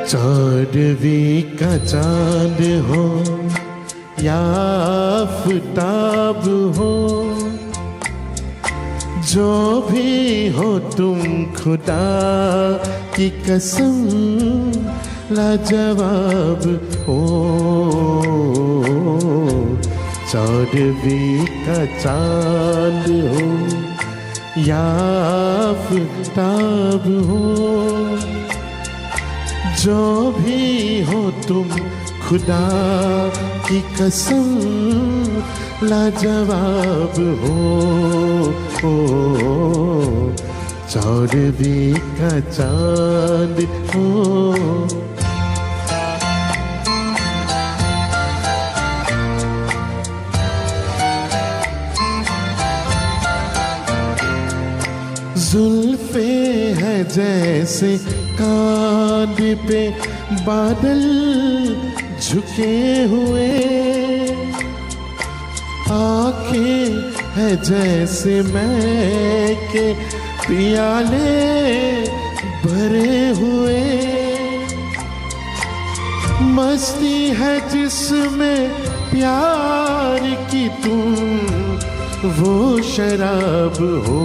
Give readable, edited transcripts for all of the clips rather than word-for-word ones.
चौदहवीं का चांद हो या आफताब हो, जो भी हो तुम खुदा की कसम लाजवाब हो। चौदहवीं का चांद हो या आफताब हो, जो भी हो तुम खुदा की कसम लाजवाब हो। चौदहवीं का चांद हो। जुल्फे है जैसे कांध पे बादल झुके हुए, आंखें है जैसे मैं के पियाले भरे हुए, मस्ती है जिसमें प्यार की तुम वो शराब हो।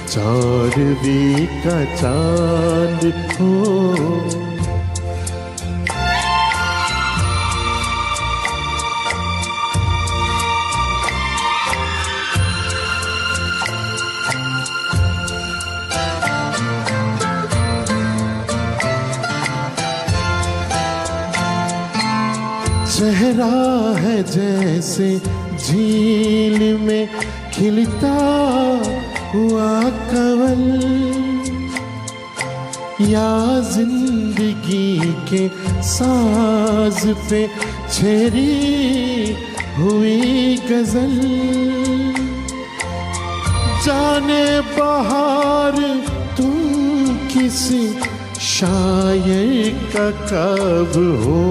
चौदहवीं का चांद हो। चेहरा है जैसे झील में खिलता हुआ कंवल, या जिंदगी के साज पे छेड़ी हुई गजल। जाने बहार तुम किसी शायर का कब हो।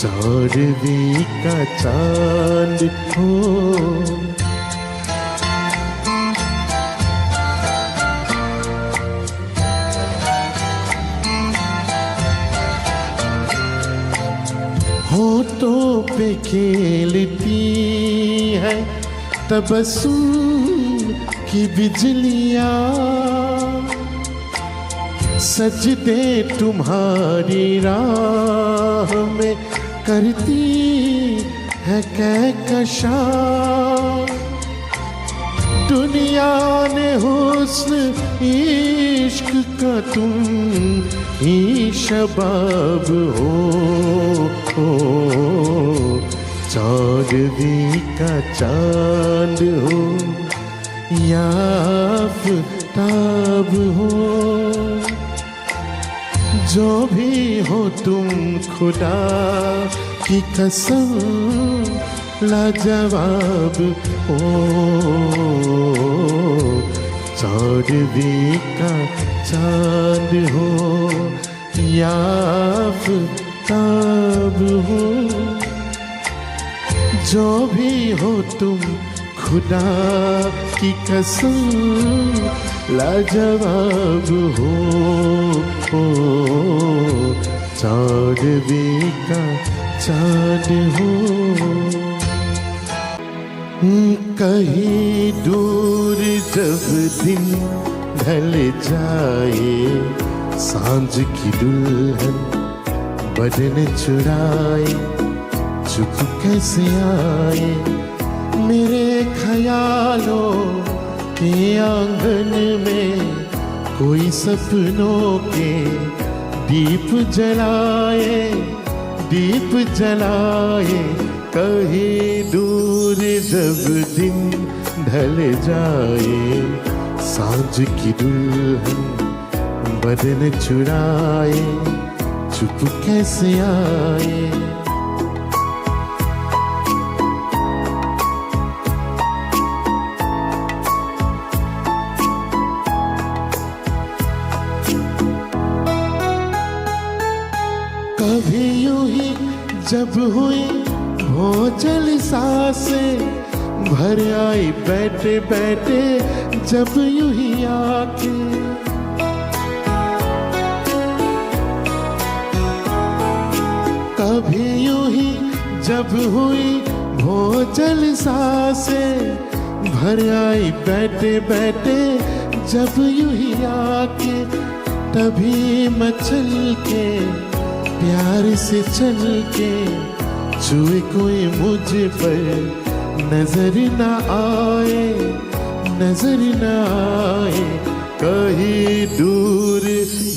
चौदहवीं का चांद हो। होठों पे खेलती है तबस्सुम की बिजलियाँ, सजदे तुम्हारी राह में करती है कहकशा। दुनिया ने हुस्न इश्क का तुम ही शबाब हो। चौदहवीं का चांद हो या आफताब हो, जो भी हो तुम खुदा की कसम लाजवाब हो। चौदहवीं का चांद हो या आफताब हो, जो भी हो तुम खुदा की कसम लाजवाब हो। चौदहवीं का चांद हो। कहीं दूर जब दिन ढल जाए, सांझ की दुल्हन बदन चुराए, चुप कैसे आए मेरे ख्यालों के आंगन में। कोई सपनों के दीप जलाए, दीप जलाए। कहीं दूर जब दिन ढल जाए, सांझ की दुल्हन बदन चुराए, चुप कैसे आए। कभी यूं ही जब हुई भोजल सांसें भर आई बैठे बैठे जब यूं ही आके। कभी यूं ही जब हुई भोजल सांसें, भर आई बैठे बैठे जब यूं ही आके। तभी मैं चल के प्यार से चल के, छुए कोई मुझ पर नजर न आए, नजर न आए। कहीं दूर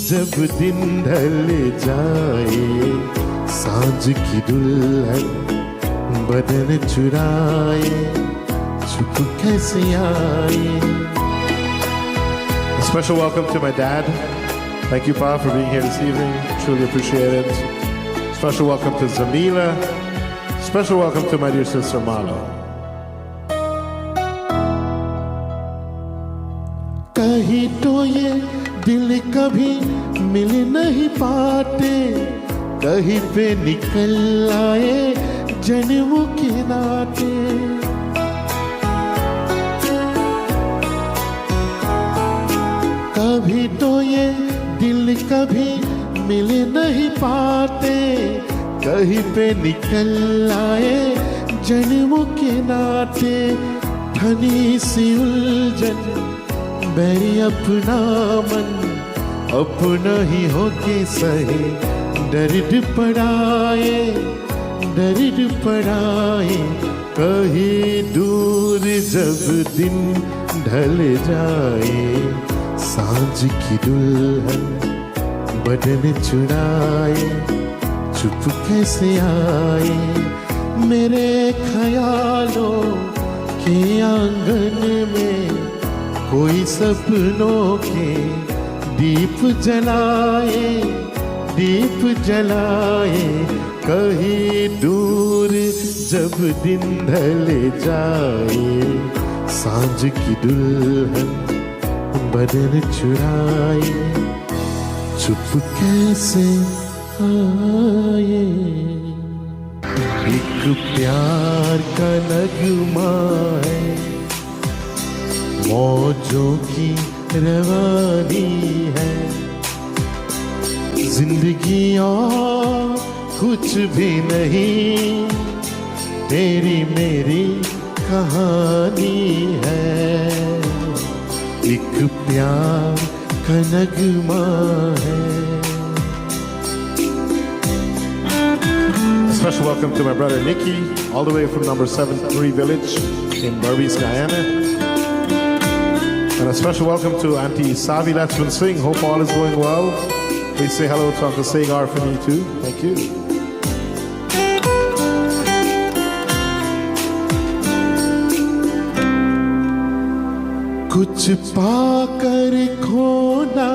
जब दिन ढल जाए, सांझ की दुल्हन बदन चुराए, चुप कैसे आए। A special welcome to my dad. Thank you, Pa, for being here this evening. Truly appreciate it. Special welcome to Zamila. Special welcome to my dear sister Malo. कहीं तो ये दिल कभी मिल नहीं पाते, कहीं पे निकल आए जन्मों के नाते। कभी तो ये दिल कभी मिल नहीं पाते, कहीं पे निकल आए जन्मों के नाते। धनी सी उलझन मेरी अपना मन, अपना ही होके सहे दर्द पड़ाए, दर्द पड़ाए। कहीं दूर जब दिन ढल जाए, सांझ की दुल्हन बदन चुराए, चुप कैसे आए। मेरे ख्यालों के आंगन में कोई सपनों के दीप जलाए, दीप जलाए। कहीं दूर जब दिन ढल जाए, सांझ की दुल्हन बदन चुराए, चुप कैसे आए। एक प्यार का नगमा है, मौजों की रवानी है। जिंदगी और कुछ भी नहीं, तेरी मेरी कहानी है। एक प्यार का नगमा है। Special welcome to my brother Nicky, all the way from number 73 Village in Berbice, Guyana. And a special welcome to Auntie Savi Lachman Singh. Hope all is going well. Please say hello to Uncle Sagar for me too. Thank you. कुछ पाकर खोना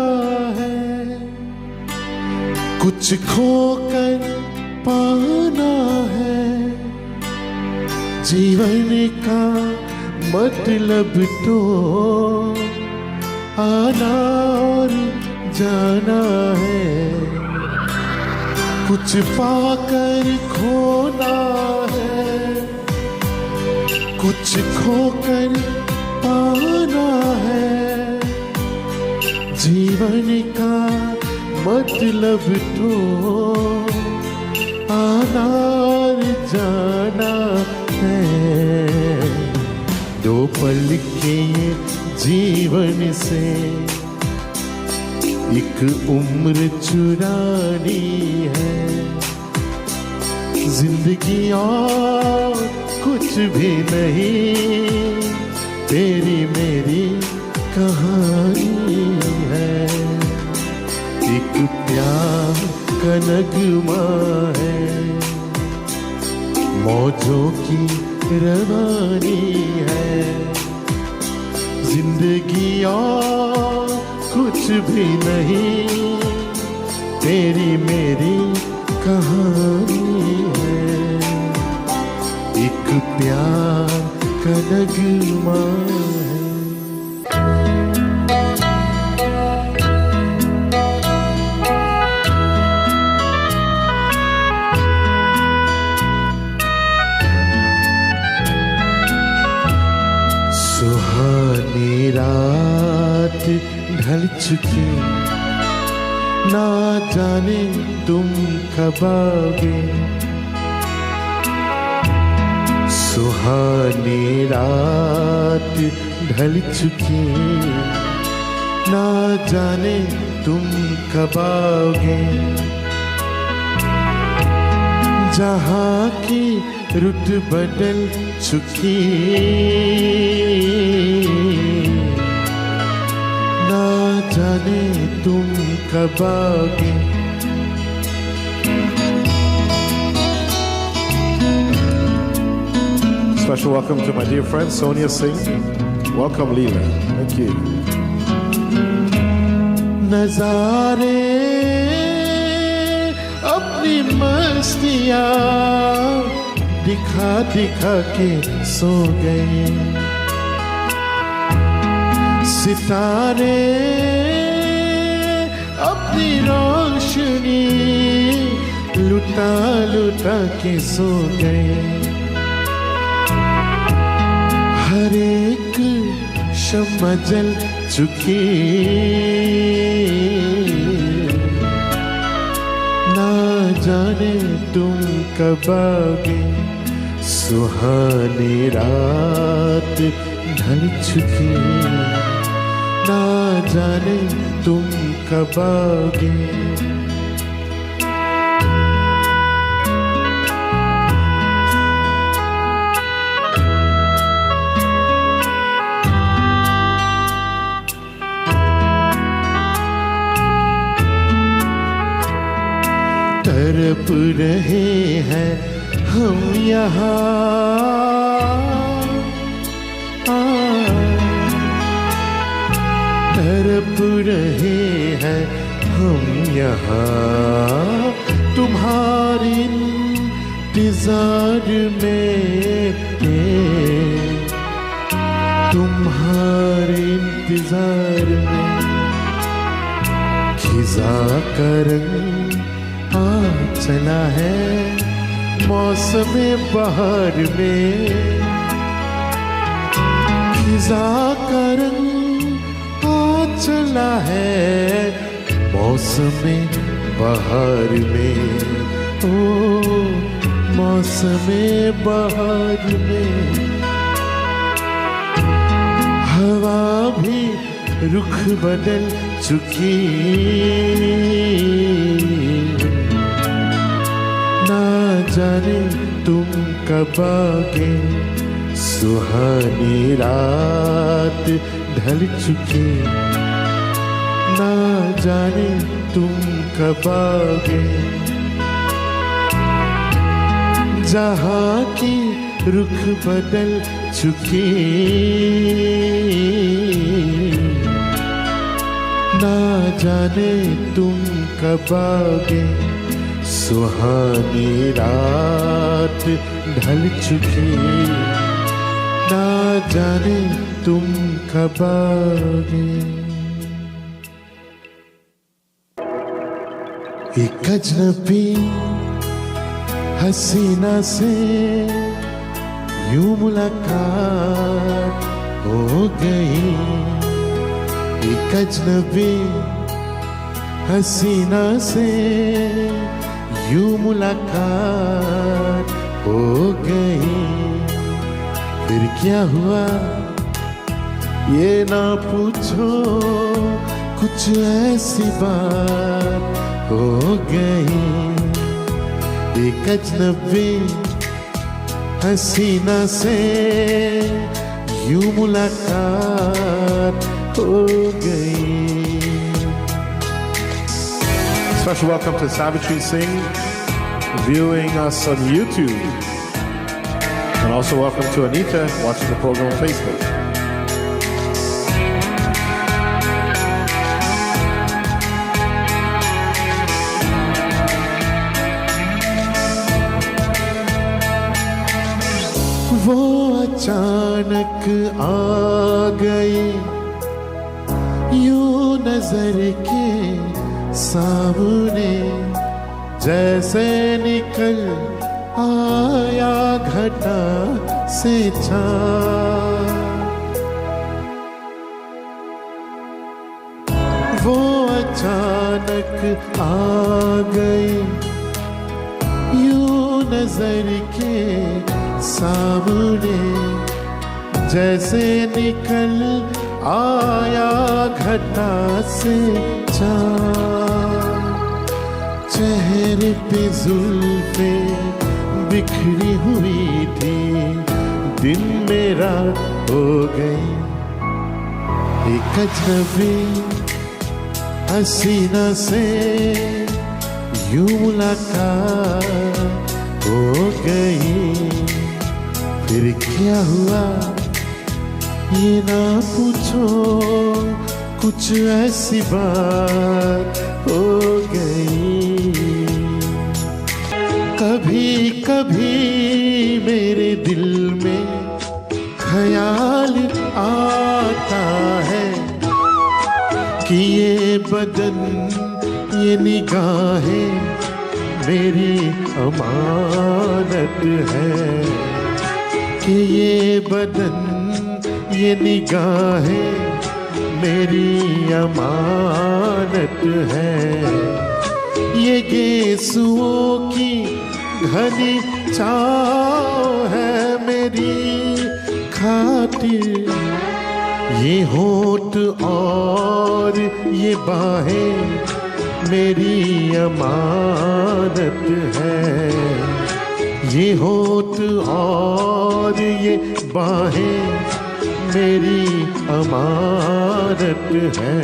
है, कुछ खोकर पाना है। जीवन का मतलब तो आना और जाना है। कुछ पाकर खोना है, कुछ खोकर पाना है। जीवन का मतलब तो आना और जाना है। दो पल के जीवन से एक उम्र चुरानी है। जिंदगी और कुछ भी नहीं, तेरी मेरी कहानी है। एक प्यार का नगमा है, मौजों की रवानी है। जिंदगी और कुछ भी नहीं, तेरी मेरी कहानी है। एक प्यार का नगमा है। ढल चुके, ना जाने तुम कब आओगे। सुहानी रात ढल चुकी, ना जाने तुम कब आओगे। जहाँ की रुत बदल चुकी, ना जाने तुम कब आओगे। Special welcome to my dear friend Sonia Singh. Welcome, Leela. Thank you. नजारे अपनी मस्तियाँ दिखा दिखा के सो गए। सितारे अपनी रोशनी लुटा लुटा के सो गए। हर एक शम्मा जल चुकी, ना जाने तुम कब आओगे। सुहानी रात ढल चुकी, ना जाने तुम कब आओगे। तड़प रहे हैं हम यहाँ, तड़प रहे हैं हम यहाँ। तुम्हारे इंतजार में, तुम्हारे इंतजार में। खिजा का रंग आ चला है मौसम बहार में। खिजा का रंग आ चला है मौसम बहार में। ओ मौसम बहार में। हवा भी रुख बदल चुकी, ना जाने तुम कब आओगे। सुहानी रात ढल चुकी, ना जाने तुम कब आओगे। जहाँ की रुख बदल चुकी, ना जाने तुम कब आओगे। सुहानी रात ढल चुकी, ना जाने तुम कब आओगे। एक अजनबी हसीना से यूं मुलाकात हो गई। एक अजनबी हसीना से यूं मुलाकात हो गई। फिर क्या हुआ ये ना पूछो, कुछ ऐसी बात हो गई। एक अजनबी हसीना से यूं मुलाकात हो गई। Special welcome to Savitri Singh, viewing us on YouTube. And also welcome to Anita, watching the program on Facebook. वो अचानक आ गई यूं नजर के सामने, जैसे निकल आया घटा से चाँद। वो अचानक आ गए यूं नजर के सामने, जैसे निकल आया घटा से चाँद। चेहरे पे जुल्फे बिखरी हुई थी, दिन मेरा हो गई एक अजनबी हसीना से यूं मुलाकात हो गई। फिर क्या हुआ ये ना पूछो, कुछ ऐसी बात हो गई। कभी कभी मेरे दिल में ख्याल आता है कि ये बदन ये निगाहें मेरी अमानत है, कि ये बदन ये निगाहें मेरी अमानत है। ये गेसुओं की घनी छाँव है मेरी खातिर, ये होठ और ये बाहें मेरी अमानत है। ये होठ और ये बाहें मेरी अमानत है।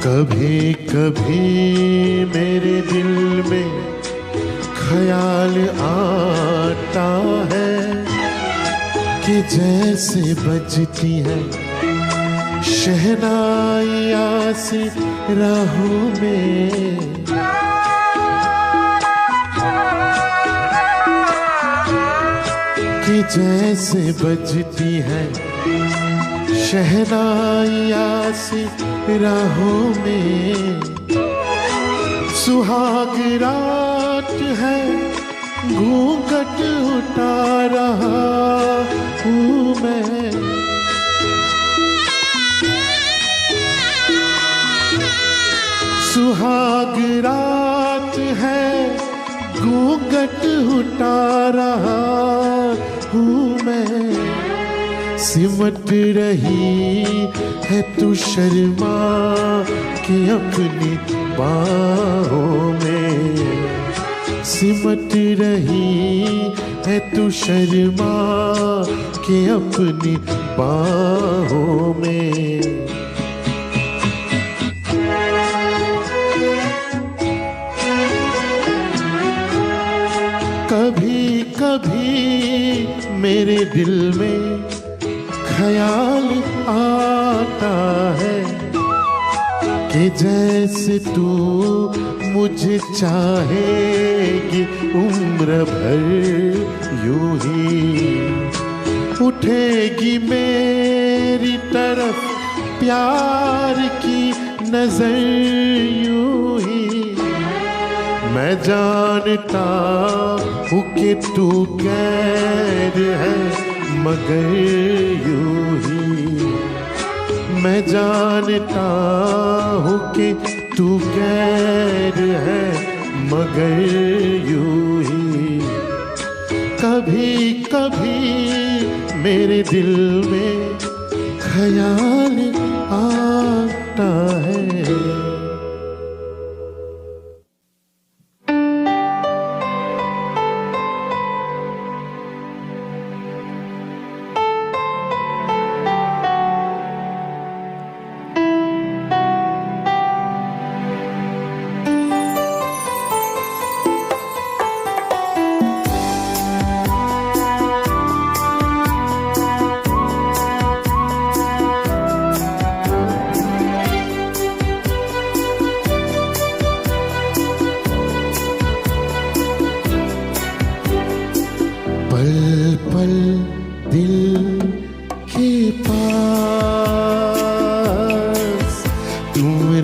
कभी कभी मेरे दिल में ख्याल आता है कि जैसे बजती है शहनाइयाँ सी राहों में, कि जैसे बजती है शहनाइयाँ सी राहों में। सुहाग रात है घूंघट उठा रहा हूँ मैं, सुहाग रात है घूंघट उठा रहा हूँ मैं। सिमट रही है तू शर्मा के अपनी बाहों में, सिमट रही है तू शर्मा के अपनी बाहों में। कभी कभी मेरे दिल में ख्याल आता है कि जैसे तू मुझे चाहेगी उम्र भर यूं ही, उठेगी मेरी तरफ प्यार की नजर यूं ही। मैं जानता हूँ कि तू कैद है मगर यूं ही, मैं जानता हूँ कि तू कैद है मगर यूं ही। कभी कभी मेरे दिल में ख्याल आता है।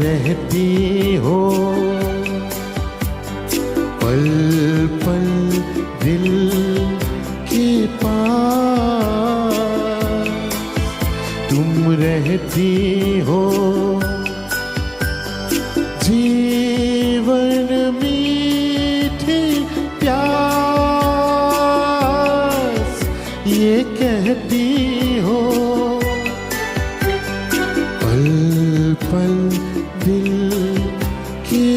रहती हो पल पल दिल के पास, तुम रहती हो जीवन मीठी प्यास ये कहती हो, पल पल दिल के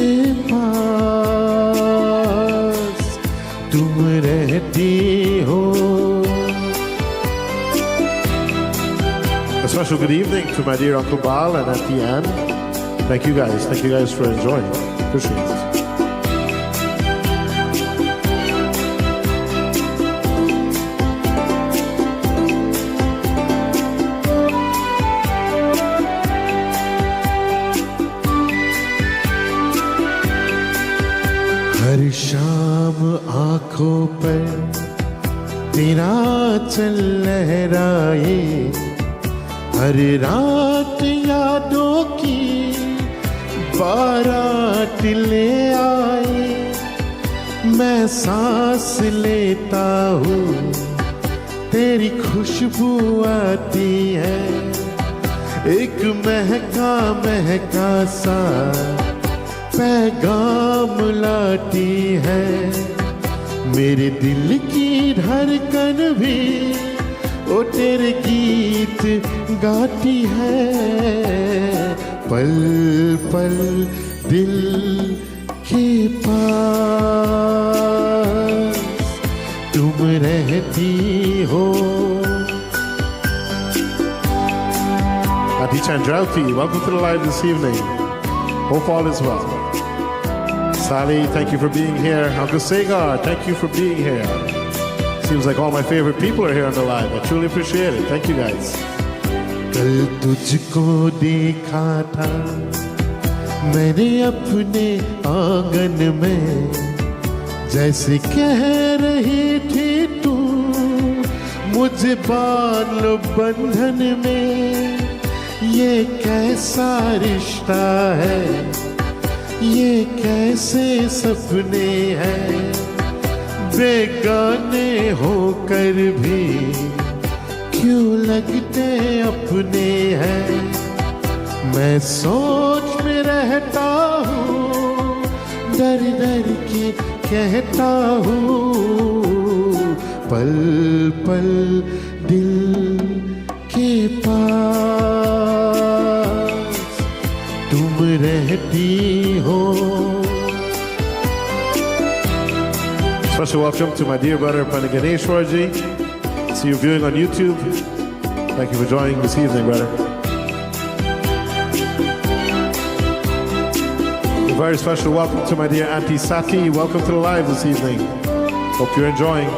पास तुम रहती हो. A special good evening to my dear Uncle Bal and Auntie Anne. Thank you guys. Thank you guys for enjoying. Appreciate it. हर शाम आंखों पर तेरा चल लहराए, हर रात यादों की बारात ले आए. मैं सांस लेता हूँ तेरी खुशबू आती है, एक महका महका सा पैगाम लाती है. मेरे दिल की धड़कन भी ओ तेरे गीत गाती है, पल पल दिल के पास तुम रहती हो. Auntie Chandrauti, welcome to the live this evening. Hope all is well. Sally, thank you for being here. Uncle Sagar, thank you for being here. Seems like all my favorite people are here on the live. I truly appreciate it. Thank you guys. कल तुझको देखा था मैंने अपने आंगन में, जैसे कह रही थी तू मुझे बांध लो बंधन में. ये कैसा रिश्ता है, ये कैसे सपने हैं, बेगाने होकर भी क्यों लगते अपने हैं. मैं सोच में रहता हूँ, डर डर के कहता हूँ, पल पल दिल के पास तुम रहती हो. Special welcome to my dear brother Panaganeshwarji. See you viewing on YouTube. Thank you for joining this evening, brother. A very special welcome to my dear Auntie Sati. Welcome to the live this evening. Hope you're enjoying.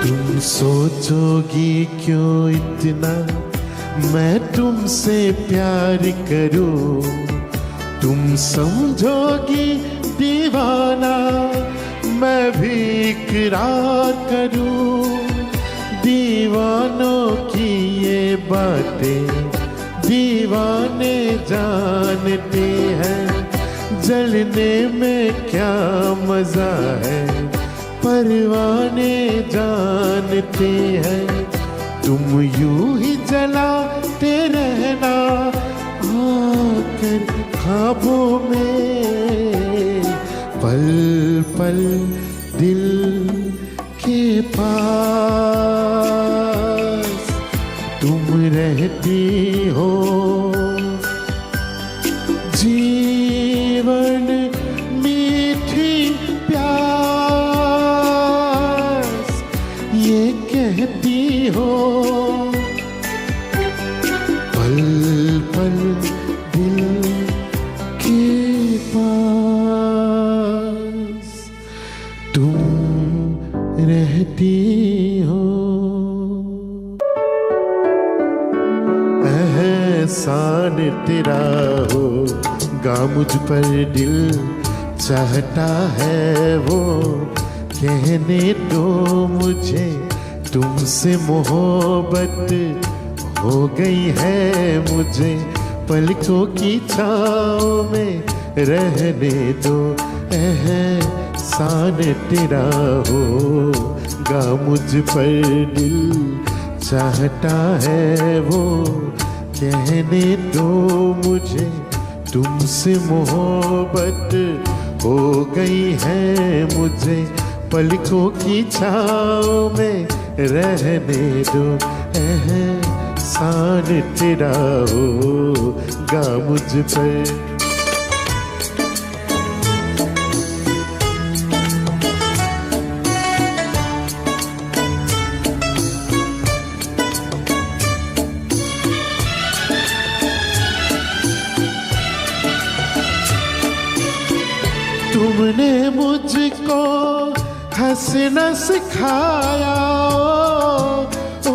तुम सोचोगी क्यों इतना मैं तुमसे प्यार करूं, तुम समझोगी दीवाना मैं भी इकरार करूं. दीवानों की ये बातें दीवाने जानते हैं, जलने में क्या मजा है परवाने जानते हैं. तुम यूं ही जलाते रहना आकर ख्वाबों में, पल पल दिल के पास तुम रहती हो. जीवन मीठी प्यास ये कहती हो, पल पल दिल के पास तुम रहती हो. एहसान तेरा होगा मुझ पर दिल चाहता है वो कहने दो मुझे तुमसे मोहब्बत हो गई है मुझे, पलकों की छाँव में रहने दो, एहसान तेरा होगा मुझ पर, दिल चाहता है वो कहने दो मुझे, तुमसे मोहब्बत हो गई है मुझे, पलकों की छाँव में रहने दो, एहसान तेरा होगा मुझ पर। तुमने मुझको हंसना सिखाया, ओ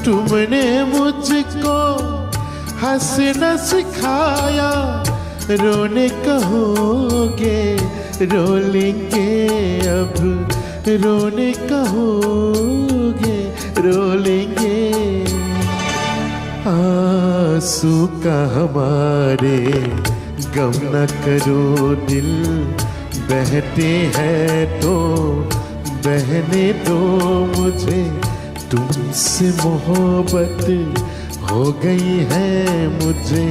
तुमने मुझको हंसना सिखाया, रोने कहोगे रो लेंगे अब, रोने कहोगे रो लेंगे, आंसू का हमारे गम न करो दिल, बहते हैं तो बहने दो मुझे, तुमसे मोहब्बत हो गई है मुझे,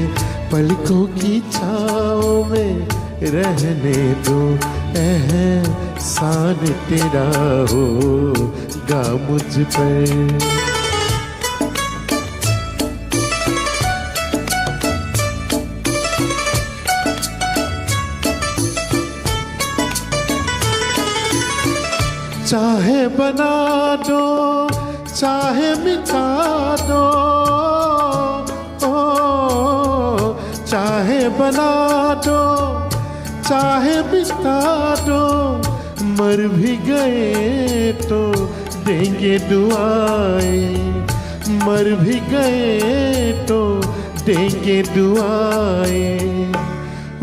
पलकों की छाँव में रहने दो, एहसान तेरा होगा मुझ पर। चाहे बना दो चाहे मिटा दो, ओ चाहे बना दो चाहे मिटा दो, मर भी गए तो देंगे दुआएं, मर भी गए तो देंगे दुआएं,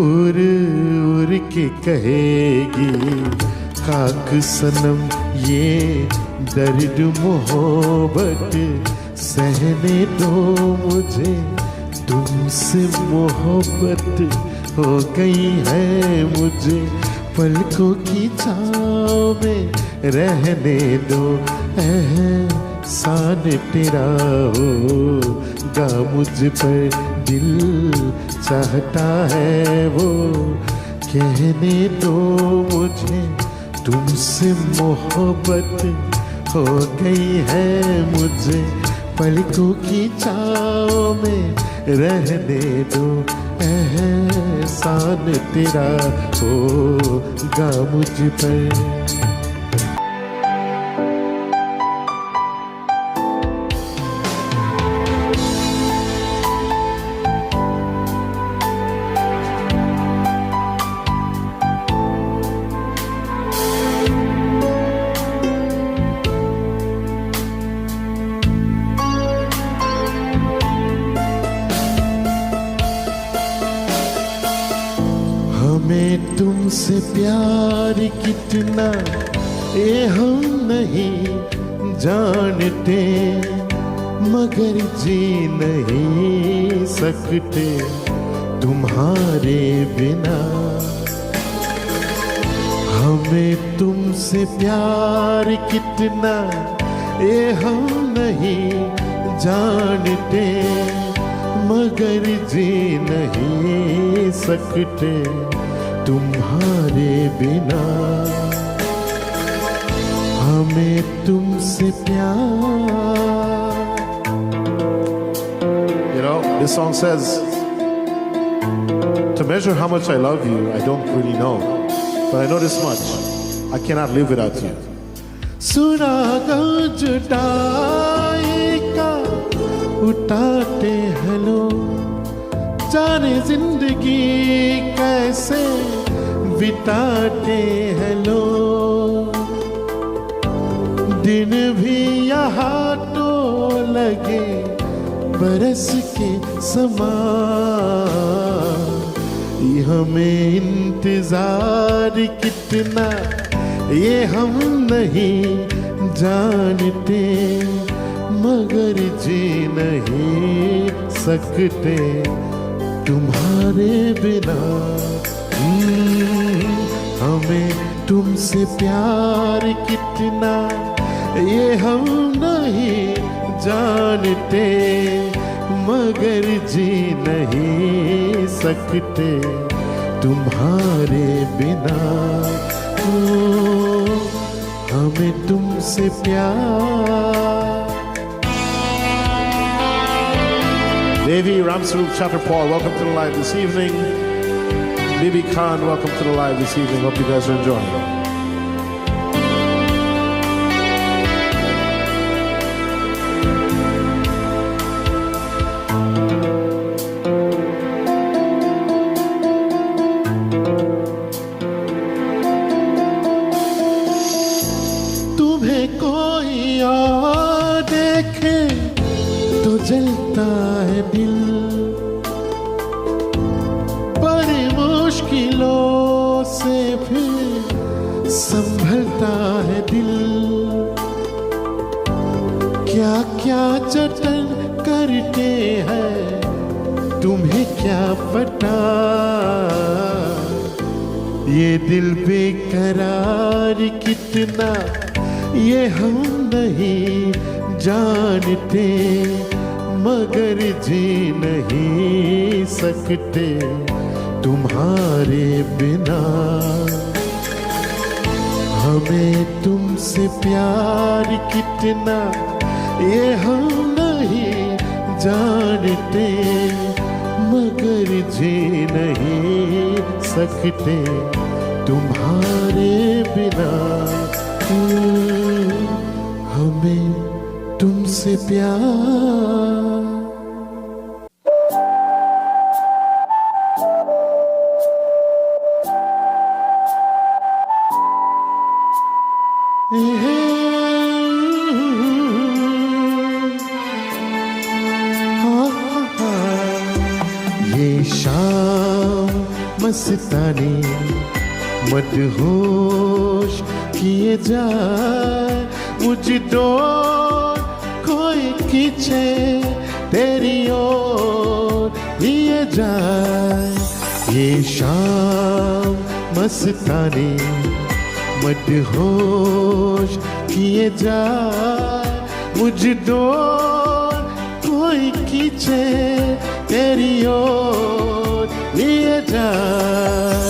उड़ उड़ के कहेगी खाक सनम ये दर्द मोहब्बत, सहने दो मुझे, तुमसे मोहब्बत हो गई है मुझे, पलकों की छाँव में रहने दो, एहसान तेरा होगा मुझ पर, दिल चाहता है वो कहने दो मुझे, तुमसे मोहब्बत हो गई है मुझे, पलकों की छाँव में रहने दो, एहसान तेरा होगा मुझ पर। हमें तुमसे प्यार कितना ये हम नहीं जानते, मगर जी नहीं सकते तुम्हारे बिना, हमें तुमसे प्यार कितना ये हम नहीं जानते, मगर जी नहीं सकते तुम्हारे बिना, हमें तुमसे प्यार। You know, this song says, to measure how much I love you, I don't really know, but I know this much, I cannot live without you. सुना जुदाई का उठाते हैं लोग, जाने जिंदगी कैसे बिताते हैं लोग, दिन भी यहाँ तो लगे बरस के समान, ये हमें इंतजार कितना ये हम नहीं जानते मगर जी नहीं सकते तुम्हारे बिना। हमें तुमसे प्यार कितना ये हम नहीं जानते मगर जी नहीं सकते तुम्हारे बिना। हमें तुमसे प्यार। Devi Ramswarup Chatterpal, welcome to the live this evening. Bibi Khan, welcome to the live this evening. Hope you guys are enjoying. तुम्हें कोई और देखे तो जलता है दिल, पर मुश्किलों से फिर संभलता है दिल। क्या क्या जतन करते हैं तुम्हें क्या पता, ये दिल बेकरार कितना ये हम नहीं जानते मगर जी नहीं सकते तुम्हारे बिना। हमें तुमसे प्यार कितना ये हम नहीं जानते मगर जी नहीं सकते तुम्हारे बिना। हमें तुमसे प्यार। ये शाम मस्तानी मदहोश किए जाए मुझको कोई खींचे तेरी ओर लिए जाए। ये शाम मस्तानी मदहोश किए जाए मुझको कोई खींचे तेरी ओर लिए जाए।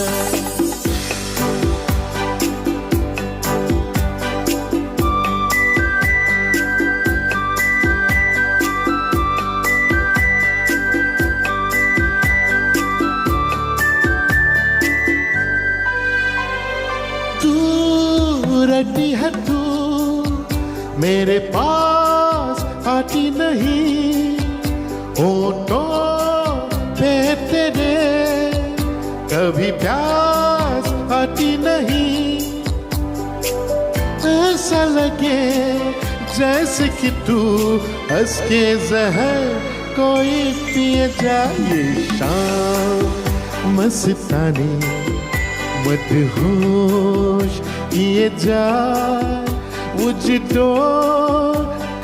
रटी है तू मेरे पास आती नहीं, होठों पे तेरे कभी प्यास आती नहीं। ऐसा लगे जैसे कि तू हंस के जहर कोई पिए जाए। शाम मस्तानी मदहोश किए जाए मुझको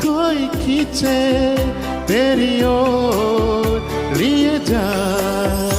कोई खींचे तेरी ओर लिए जाए।